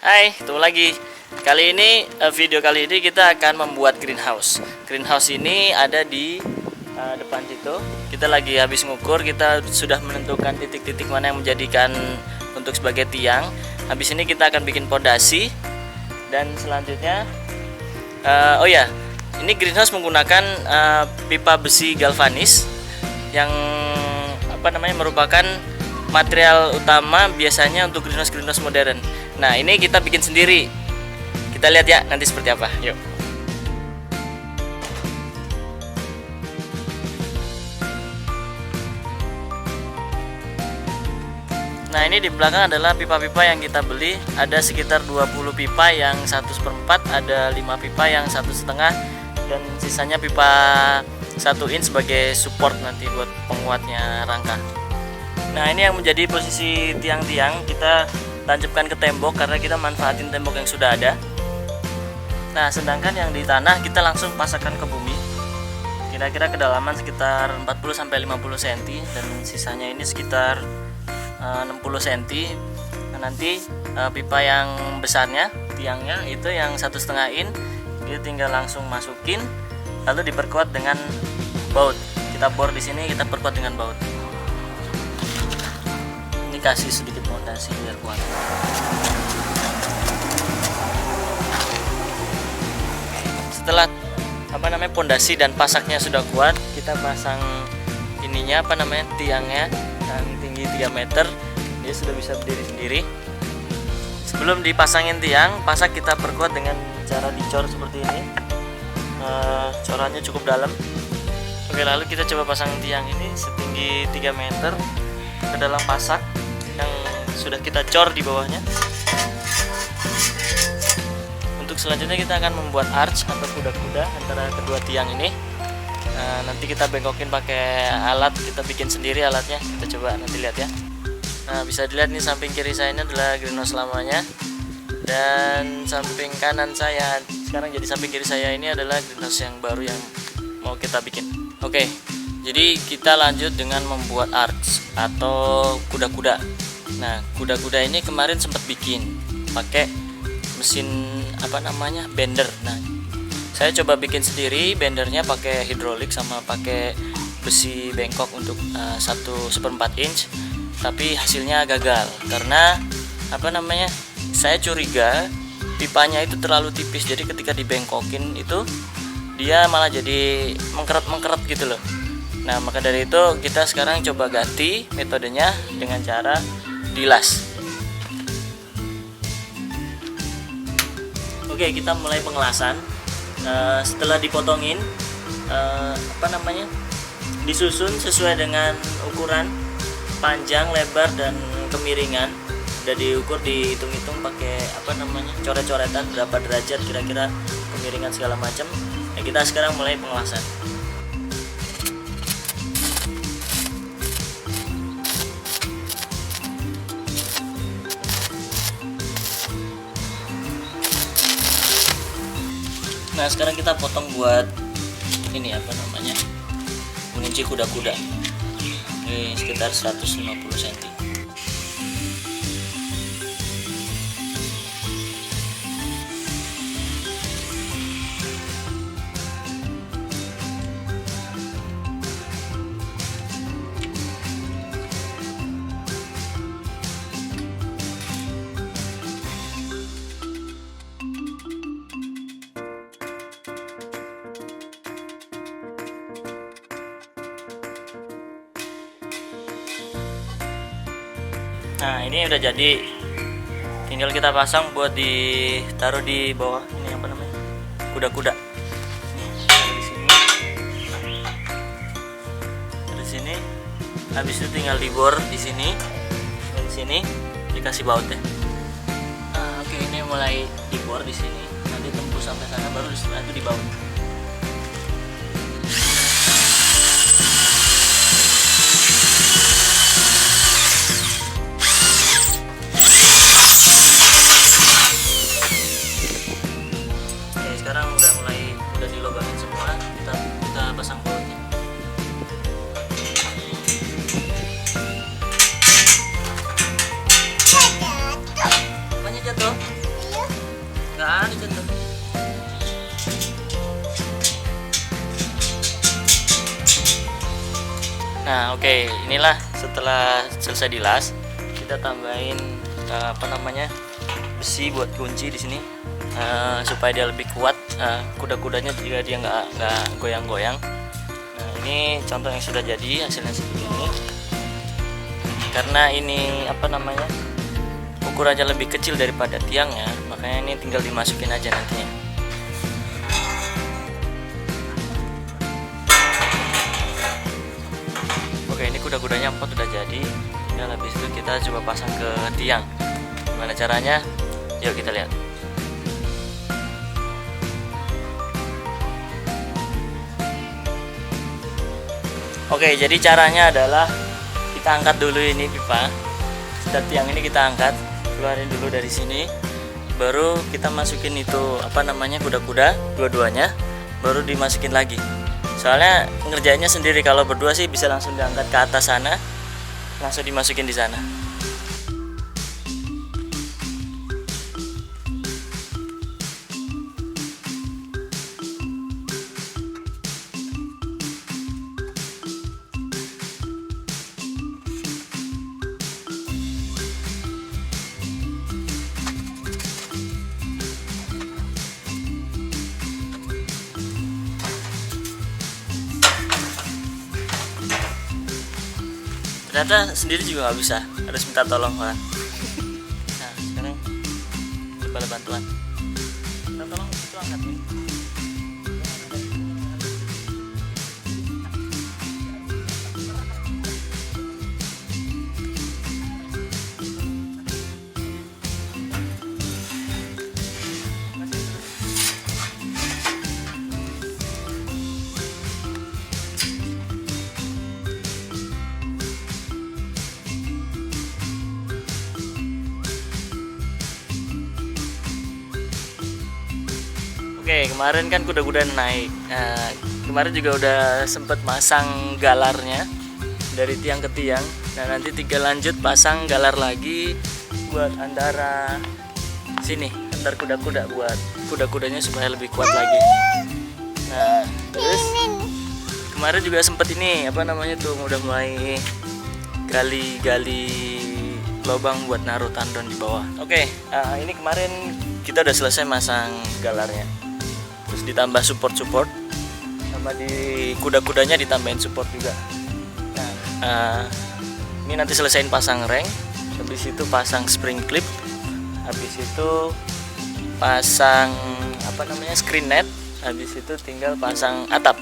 Hai, ketemu lagi. Video kali ini kita akan membuat greenhouse. Greenhouse ini ada di depan situ. Kita lagi habis ngukur, kita sudah menentukan titik-titik mana yang menjadikan untuk sebagai tiang. Habis ini kita akan bikin pondasi dan selanjutnya ini greenhouse menggunakan pipa besi galvanis yang merupakan material utama biasanya untuk greenhouse modern. Nah, ini kita bikin sendiri. Kita lihat ya nanti seperti apa. Yuk. Nah, ini di belakang adalah pipa-pipa yang kita beli. Ada sekitar 20 pipa yang 1/4, ada 5 pipa yang 1,5, dan sisanya pipa 1 in sebagai support nanti buat penguatnya rangka. Nah, ini yang menjadi posisi tiang-tiang. Kita tancapkan ke tembok karena kita manfaatin tembok yang sudah ada. Nah, sedangkan yang di tanah kita langsung pasangkan ke bumi. Kira-kira kedalaman sekitar 40-50 cm dan sisanya ini sekitar 60 cm. Nah, nanti pipa yang besarnya, tiangnya itu yang 1,5 in, dia tinggal langsung masukin lalu diperkuat dengan baut. Kita bor di sini, kita perkuat dengan baut. Ini kasih sedikit fondasi biar kuat. Setelah fondasi dan pasaknya sudah kuat, kita pasang tiangnya yang tinggi 3 meter. Dia sudah bisa berdiri sendiri. Sebelum dipasangin tiang, pasak kita perkuat dengan cara dicor seperti ini. Corannya cukup dalam. Oke, lalu kita coba pasang tiang ini setinggi 3 meter ke dalam pasak yang sudah kita cor di bawahnya. Untuk selanjutnya kita akan membuat arch atau kuda-kuda antara kedua tiang ini. Nanti kita bengkokin pakai alat, kita bikin sendiri alatnya. Kita coba nanti lihat ya. Nah, bisa dilihat nih samping kiri saya ini adalah greenhouse lamanya, dan samping kanan saya sekarang jadi samping kiri saya ini adalah greenhouse yang baru yang mau kita bikin. Oke, jadi kita lanjut dengan membuat arch atau kuda-kuda. Nah, kuda-kuda ini kemarin sempat bikin pakai mesin bender. Nah, saya coba bikin sendiri, bendernya pakai hidrolik sama pakai besi bengkok untuk 1/4 inch. Tapi hasilnya gagal karena saya curiga pipanya itu terlalu tipis. Jadi ketika dibengkokin itu dia malah jadi mengkeret gitu loh. Nah, maka dari itu kita sekarang coba ganti metodenya dengan cara dilas. Oke, kita mulai pengelasan. Setelah dipotongin, disusun sesuai dengan ukuran panjang, lebar, dan kemiringan. Udah diukur, dihitung-hitung pakai coret-coretan berapa derajat kira-kira kemiringan segala macam. Nah, kita sekarang mulai pengelasan. Nah, sekarang kita potong buat mengunci kuda-kuda. Ini sekitar 150 cm. Nah, ini udah jadi, tinggal kita pasang buat ditaruh di bawah ini kuda-kuda. Dari sini, habis itu tinggal dibor di sini, di sini dikasih baut ya. Nah, oke, ini mulai dibor di sini, nanti tembus sampai sana, baru setelah itu dibaut. Sekarang udah dilobangin semua, kita pasang bautnya. Banyak jatuh. Nah, oke, inilah setelah selesai dilas, kita tambahin besi buat kunci di sini, supaya dia lebih kuat. Kuda-kudanya juga dia nggak goyang-goyang. Nah, ini contoh yang sudah jadi, hasilnya seperti ini. Karena ini ukurannya lebih kecil daripada tiangnya, makanya ini tinggal dimasukin aja nantinya. Oke, ini kuda-kudanya 4 udah jadi. Ya, habis itu kita coba pasang ke tiang. Gimana caranya? Yuk kita lihat. Oke, jadi caranya adalah kita angkat dulu ini pipa. Dan tiang ini kita angkat, keluarin dulu dari sini. Baru kita masukin itu kuda-kuda dua-duanya, baru dimasukin lagi. Soalnya ngerjainnya sendiri, kalau berdua sih bisa langsung diangkat ke atas sana, langsung dimasukin di sana. Ternyata sendiri juga nggak bisa, harus minta tolong orang. Nah, sekarang coba bantuan. Minta tolong itu angkat ini. Oke, kemarin kan kuda-kuda naik. Nah, kemarin juga udah sempet masang galarnya dari tiang ke tiang. Nah, nanti tinggal lanjut pasang galar lagi buat antara sini, antar kuda-kuda, buat kuda-kudanya supaya lebih kuat lagi. Nah, terus kemarin juga sempet ini udah mulai gali-gali lubang buat naruh tandon di bawah. Oke, ini kemarin kita udah selesai masang galarnya. Terus ditambah support sama di kuda-kudanya ditambahin support juga. Nah, ini nanti selesaiin pasang reng, habis itu pasang spring clip, habis itu pasang screen net, habis itu tinggal pasang atap,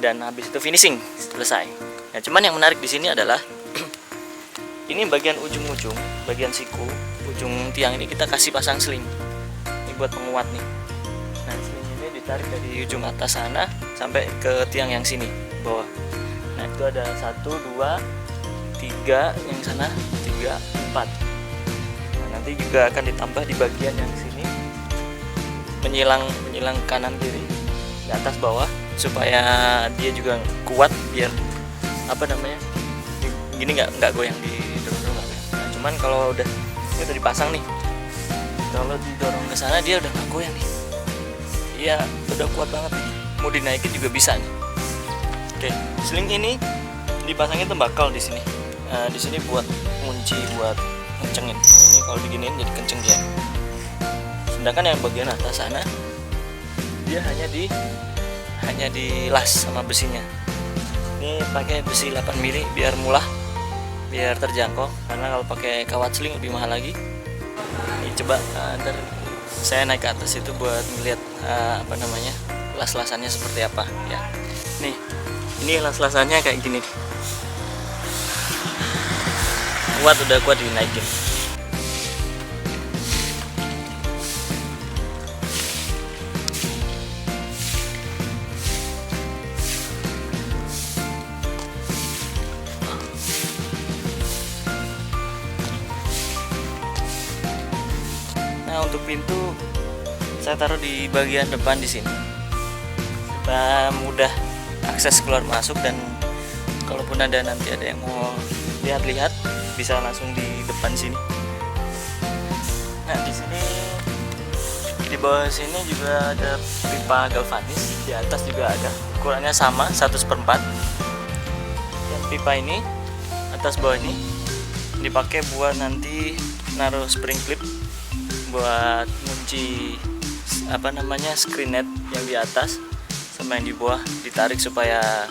dan habis itu finishing selesai. Nah, cuman yang menarik di sini adalah ini bagian ujung-ujung, bagian siku, ujung tiang ini kita kasih pasang sling. Ini buat penguat nih. Nah, sling ini ditarik dari ujung atas sana sampai ke tiang yang sini bawah. Nah, itu ada 1, 2, 3 yang sana, 3, 4. Nah, nanti juga akan ditambah di bagian yang sini, menyilang kanan kiri, di atas bawah, supaya dia juga kuat, biar gini nggak goyang di dorong. Nah, cuman kalau udah dipasang nih, kalau didorong ke sana dia udah nggak goyang nih. Iya, udah kuat banget nih. Mau dinaikin juga bisa nih. Oke, sling ini dipasangin tembakau di sini. Nah, di sini buat kunci, buat kencengin. Ini kalau diginiin jadi kenceng dia. Sedangkan yang bagian atas sana dia hanya dilas sama besinya. Ini pakai besi 8 mili biar murah, biar terjangkau. Karena kalau pakai kawat sling lebih mahal lagi. Ini coba ntar saya naik ke atas itu buat ngeliat las-lasannya seperti apa ya. Nih, ini las-lasannya kayak gini. Udah kuat dinaikin. Nah, untuk pintu saya taruh di bagian depan di sini supaya mudah akses keluar masuk, dan kalaupun nanti ada yang mau lihat-lihat bisa langsung di depan sini. Nah, di sini di bawah sini juga ada pipa galvanis, di atas juga ada, ukurannya sama 1/4. Dan pipa ini, atas bawah ini dipakai buat nanti naruh spring clip buat ngunci screen net yang di atas sama yang di bawah, ditarik supaya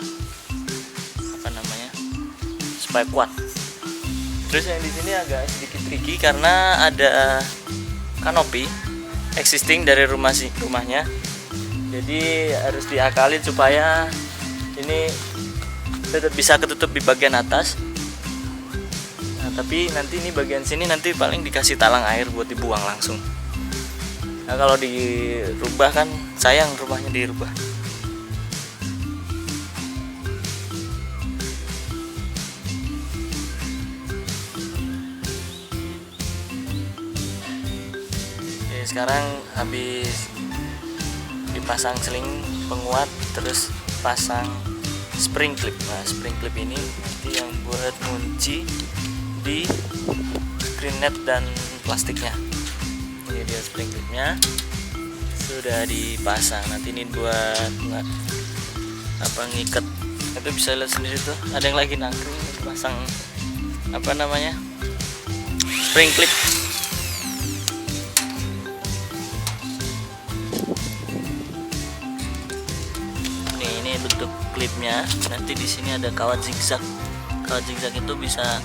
supaya kuat. Terus yang di sini agak sedikit tricky karena ada kanopi existing dari rumahnya. Jadi harus diakalin supaya ini tetap bisa ketutup di bagian atas. Nah, tapi nanti ini bagian sini nanti paling dikasih talang air buat dibuang langsung. Nah, kalau dirubah kan sayang rumahnya dirubah. Sekarang habis dipasang seling penguat, terus pasang spring clip. Nah, spring clip ini nanti yang buat kunci di screen net dan plastiknya. Ini dia spring clipnya sudah dipasang. Nanti ini buat ngikat. Itu bisa lihat sendiri tuh, ada yang lagi nangkring pasang spring clip. Ini bentuk klipnya. Nanti di sini ada kawat zigzag. Kawat zigzag itu bisa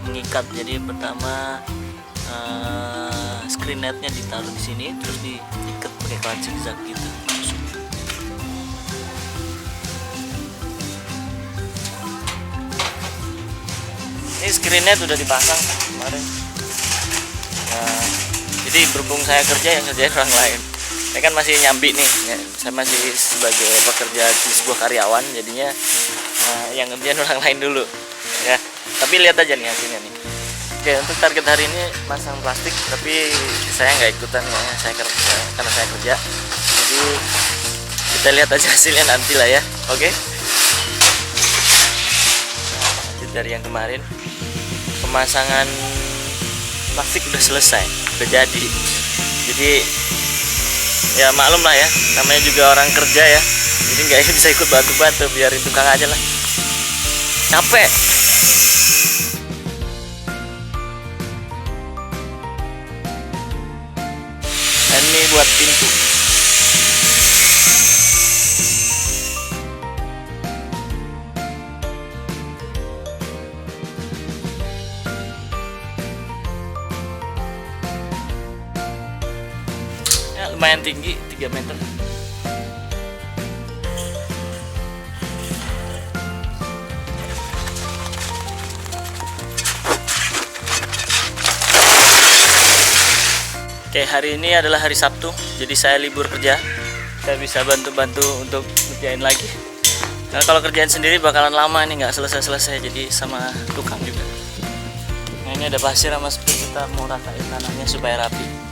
mengikat. Jadi pertama screen netnya ditaruh di sini, terus diikat pakai kawat zigzag gitu. Ini screen net udah dipasang kemarin. Nah, jadi berhubung saya kerja, yang kerjain orang lain. Saya kan masih nyambi nih, saya masih sebagai pekerja di sebuah karyawan, jadinya yang ngerjain orang lain dulu ya. Tapi lihat aja nih hasilnya nih. Oke, untuk target hari ini pasang plastik, tapi saya nggak ikutan ya, karena saya kerja. Jadi kita lihat aja hasilnya nanti lah ya. Oke. Lanjut dari yang kemarin, pemasangan plastik udah selesai, udah jadi. Jadi ya maklum lah ya, namanya juga orang kerja ya, jadi nggak bisa ikut bantu-bantu, biarin tukang aja lah, capek. Dan ini buat pintu. Lumayan tinggi, 3 meter. Oke, hari ini adalah hari Sabtu, jadi saya libur kerja. Saya bisa bantu-bantu untuk kerjain lagi. Karena kalau kerjain sendiri bakalan lama nih, nggak selesai-selesai, jadi sama tukang juga. Nah, ini ada pasir sama spray, kita mau ratain tanahnya supaya rapi.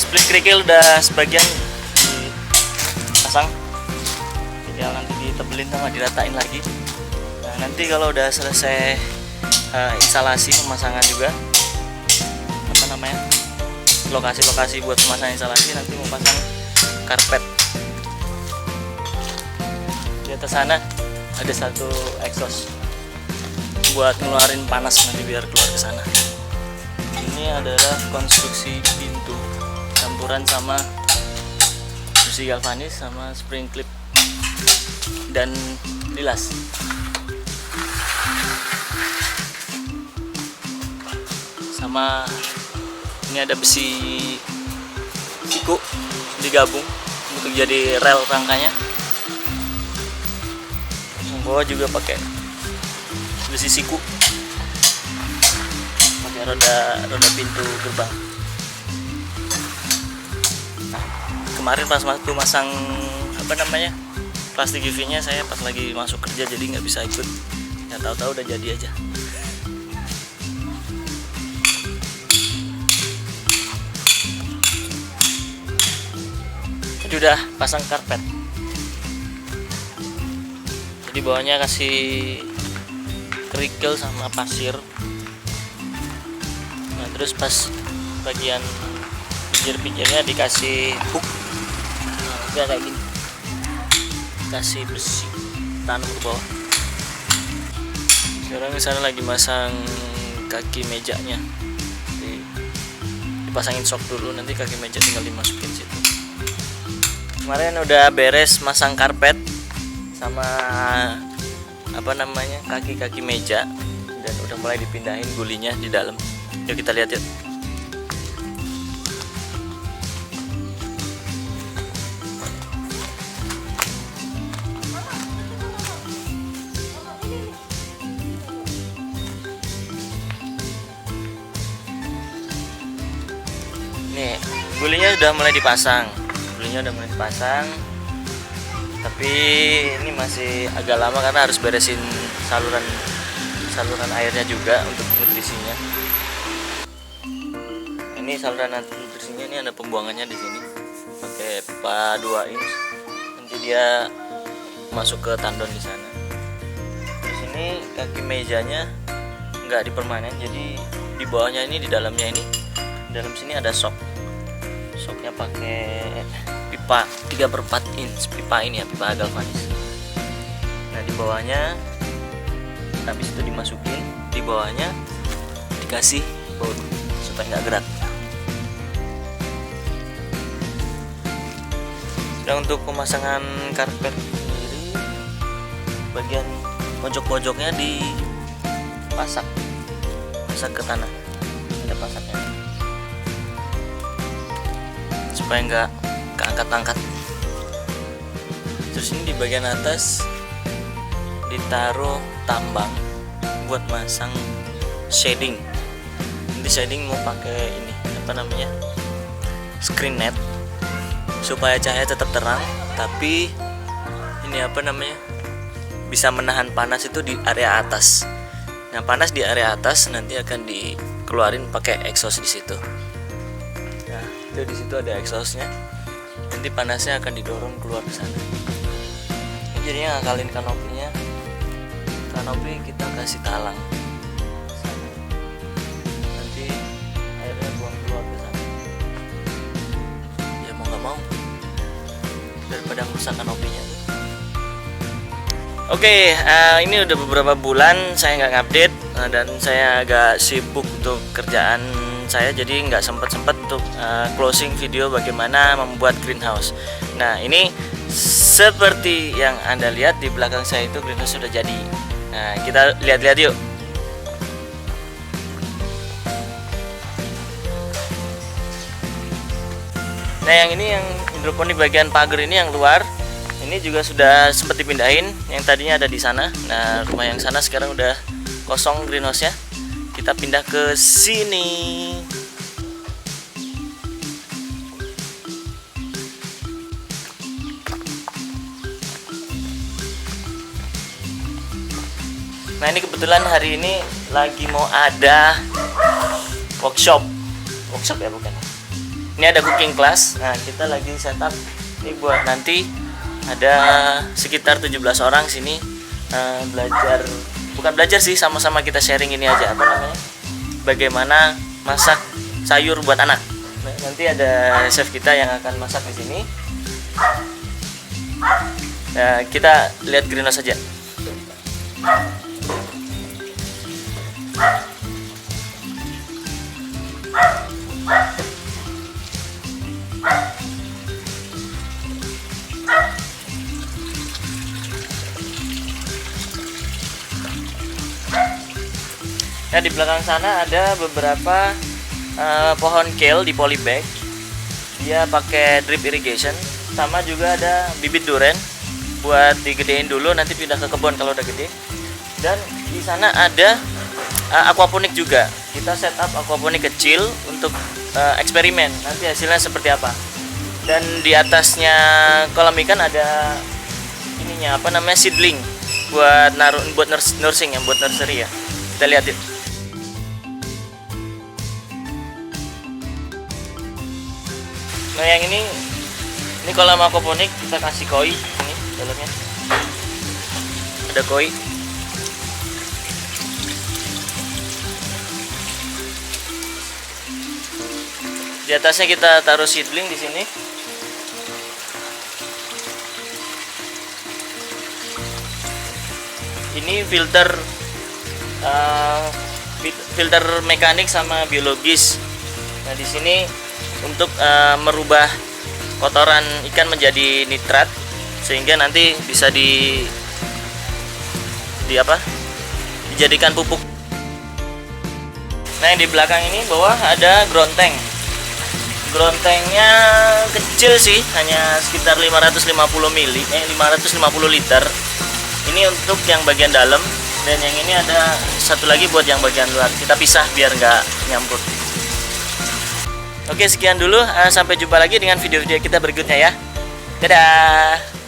Split kerikil udah sebagian dipasang, tinggal nanti ditebelin sama diratain lagi. Nah, nanti kalau udah selesai instalasi pemasangan juga, lokasi-lokasi buat pemasangan instalasi, nanti mau pasang karpet. Di atas sana ada satu exhaust buat ngeluarin panas, nanti biar keluar ke sana. Ini adalah konstruksi pintu campuran sama besi galvanis sama spring clip dan lilas. Sama ini ada besi siku digabung untuk jadi rel rangkanya. Yang bawah juga pakai besi siku, pakai roda pintu gerbang. Kemarin pas waktu masang plastik UV nya saya pas lagi masuk kerja, jadi nggak bisa ikut, ya tahu-tahu udah jadi aja. Jadi udah pasang karpet, jadi bawahnya kasih kerikil sama pasir. Nah, terus pas bagian pinggir-pinggirnya dikasih hook, nah, kayak gini, kasih besi, tanam ke bawah. Sekarang di sana lagi masang kaki mejanya, dipasangin sok dulu, nanti kaki meja tinggal dimasukin situ. Kemarin udah beres masang karpet sama kaki-kaki meja, dan udah mulai dipindahin gulinya di dalam. Yuk kita lihat yuk. Nih, gulinya udah mulai dipasang. Tapi ini masih agak lama karena harus beresin saluran airnya juga untuk nutrisinya. Ini saluran nutrisinya, ini ada pembuangannya di sini. Pakai pipa 2 inch. Nanti dia masuk ke tandon di sana. Di sini kaki mejanya nggak dipermanen, jadi di bawahnya ini, di dalamnya ini, dalam sini ada soknya pakai pipa 3/4 inch, pipa ini ya, pipa galvanis. Nah di bawahnya, habis itu dimasukin, di bawahnya dikasih baut supaya nggak gerak. Dan untuk pemasangan karpet sendiri, bagian pojok-pojoknya dipasak ke tanah, ada pasaknya supaya nggak keangkat-angkat. Terus ini di bagian atas ditaruh tambang buat masang shading. Nanti shading mau pakai ini screen net supaya cahaya tetap terang, tapi ini bisa menahan panas itu di area atas. Nah panas di area atas nanti akan dikeluarin pakai exhaust di situ. Nah itu di situ ada exhaustnya, nanti panasnya akan didorong keluar ke sana. Ini jadinya ngakalin kanopinya. Kanopi kita kasih talang sana. Nanti airnya buang keluar ke sana. Ya mau nggak mau, daripada merusak kanopinya. Oke, ini udah beberapa bulan saya nggak ngupdate, dan saya agak sibuk untuk kerjaan saya, jadi nggak sempat untuk closing video bagaimana membuat greenhouse. Nah ini seperti yang Anda lihat di belakang saya itu greenhouse sudah jadi. Nah kita lihat-lihat yuk. Nah yang ini, yang hidroponik bagian pagar ini yang luar, ini juga sudah sempat dipindahin, yang tadinya ada di sana. Nah rumah yang sana sekarang udah kosong greenhouse-nya, kita pindah ke sini. Nah ini kebetulan hari ini lagi mau ada workshop ya bukan? Ini ada cooking class. Nah kita lagi setup ini buat nanti ada sekitar 17 orang sini bukan belajar sih, sama-sama kita sharing ini aja, bagaimana masak sayur buat anak. Nah, nanti ada chef kita yang akan masak di sini. Nah, kita lihat greenhouse saja. Nah di belakang sana ada beberapa pohon kale di polybag. Dia pakai drip irrigation, sama juga ada bibit durian buat digedein dulu, nanti pindah ke kebun kalau udah gede. Dan di sana ada aquaponik juga. Kita setup aquaponik kecil untuk eksperimen, nanti hasilnya seperti apa. Dan di atasnya kolam ikan ada ininya seedling buat nursing ya, buat nursery ya. Kita lihat yuk. Nah yang ini kolam aquaponik, kita kasih koi ini dalamnya. Ada koi. Di atasnya kita taruh seedling di sini. Ini filter filter mekanik sama biologis. Nah, di sini untuk merubah kotoran ikan menjadi nitrat sehingga nanti bisa dijadikan pupuk. Nah, yang di belakang ini bawah ada ground tank. Ground tanknya kecil sih, hanya sekitar 550 liter. Ini untuk yang bagian dalam, dan yang ini ada satu lagi buat yang bagian luar. Kita pisah biar nggak nyampur. Oke, sekian dulu. Sampai jumpa lagi dengan video-video kita berikutnya ya. Dadah.